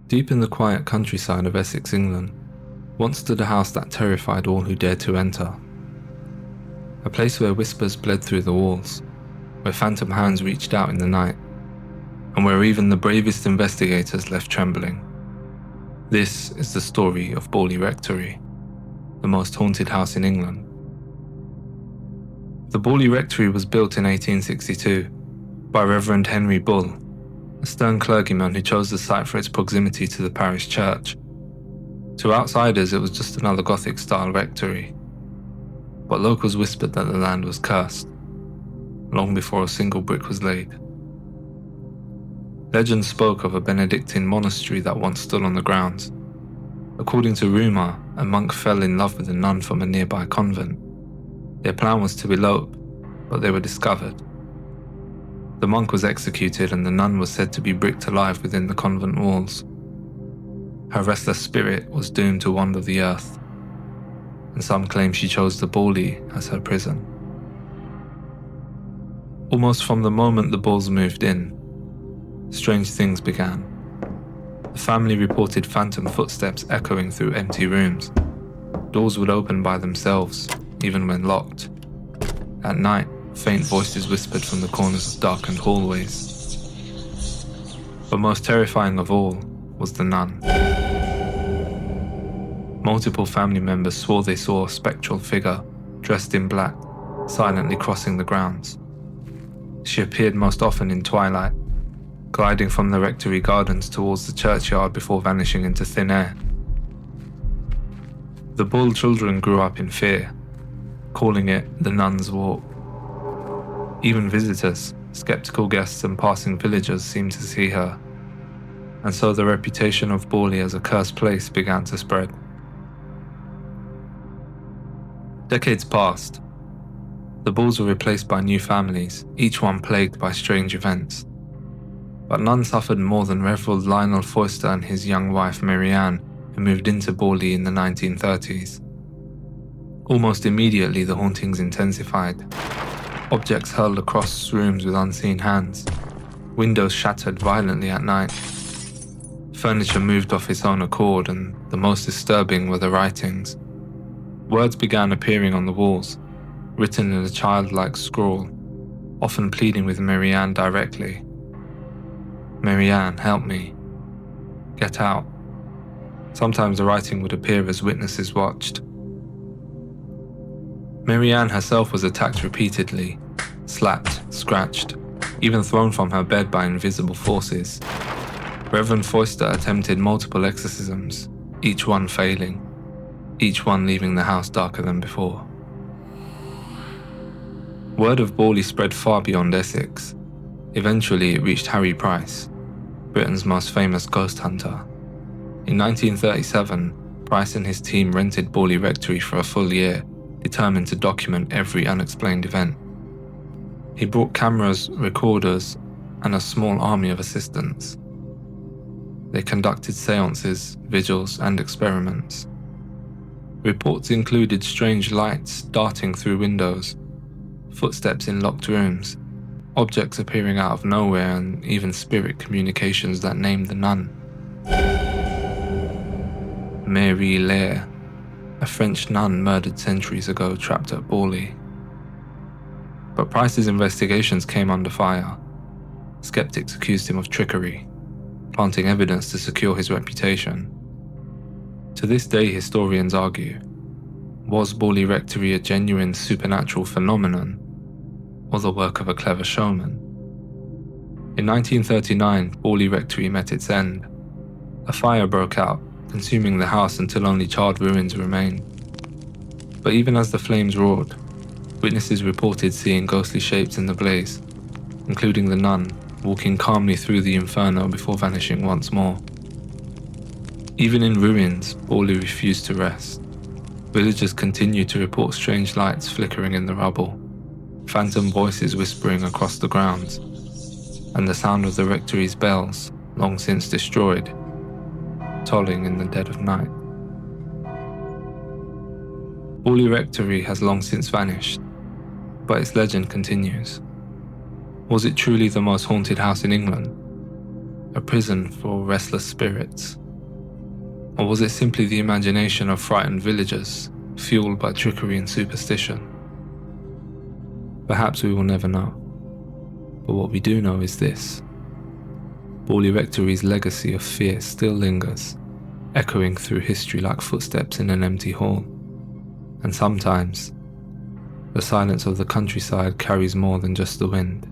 Deep in the quiet countryside of Essex, England, once stood a house that terrified all who dared to enter. A place where whispers bled through the walls, where phantom hands reached out in the night, and where even the bravest investigators left trembling. This is the story of Borley Rectory, the most haunted house in England. The Borley Rectory was built in 1862 by Reverend Henry Bull, a stern clergyman who chose the site for its proximity to the parish church. To outsiders, it was just another Gothic-style rectory, but locals whispered that the land was cursed, long before a single brick was laid. Legend spoke of a Benedictine monastery that once stood on the grounds. According to rumour, a monk fell in love with a nun from a nearby convent. Their plan was to elope, but they were discovered. The monk was executed and the nun was said to be bricked alive within the convent walls. Her restless spirit was doomed to wander the earth, and some claim she chose the Borley as her prison. Almost from the moment the Bulls moved in, strange things began. The family reported phantom footsteps echoing through empty rooms. Doors would open by themselves, even when locked. At night, faint voices whispered from the corners of darkened hallways. But most terrifying of all was the nun. Multiple family members swore they saw a spectral figure, dressed in black, silently crossing the grounds. She appeared most often in twilight, gliding from the rectory gardens towards the churchyard before vanishing into thin air. The Bull children grew up in fear, calling it the Nun's Walk. Even visitors, skeptical guests and passing villagers seemed to see her, and so the reputation of Borley as a cursed place began to spread. Decades passed. The Bulls were replaced by new families, each one plagued by strange events. But none suffered more than Reverend Lionel Foyster and his young wife Marianne, who moved into Borley in the 1930s. Almost immediately the hauntings intensified. Objects hurled across rooms with unseen hands. Windows shattered violently at night. Furniture moved off its own accord, and the most disturbing were the writings. Words began appearing on the walls, written in a childlike scrawl, often pleading with Marianne directly. "Marianne, help me. Get out." Sometimes the writing would appear as witnesses watched. Marianne herself was attacked repeatedly, slapped, scratched, even thrown from her bed by invisible forces. Reverend Foyster attempted multiple exorcisms, each one failing, each one leaving the house darker than before. Word of Borley spread far beyond Essex. Eventually it reached Harry Price, Britain's most famous ghost hunter. In 1937, Price and his team rented Borley Rectory for a full year, determined to document every unexplained event. He brought cameras, recorders, and a small army of assistants. They conducted seances, vigils, and experiments. Reports included strange lights darting through windows, footsteps in locked rooms, objects appearing out of nowhere, and even spirit communications that named the nun. Mary Lair, a French nun murdered centuries ago, trapped at Borley. But Price's investigations came under fire. Skeptics accused him of trickery, planting evidence to secure his reputation. To this day, historians argue, was Borley Rectory a genuine supernatural phenomenon, or the work of a clever showman? In 1939, Borley Rectory met its end. A fire broke out, consuming the house until only charred ruins remained. But even as the flames roared, witnesses reported seeing ghostly shapes in the blaze, including the nun walking calmly through the inferno before vanishing once more. Even in ruins, Borley refused to rest. Villagers continued to report strange lights flickering in the rubble, phantom voices whispering across the grounds, and the sound of the rectory's bells, long since destroyed, tolling in the dead of night. Borley Rectory has long since vanished, but its legend continues. Was it truly the most haunted house in England? a prison for restless spirits? Or was it simply the imagination of frightened villagers, fueled by trickery and superstition? Perhaps we will never know. But what we do know is this: Borley Rectory's legacy of fear still lingers, echoing through history like footsteps in an empty hall. And sometimes, the silence of the countryside carries more than just the wind.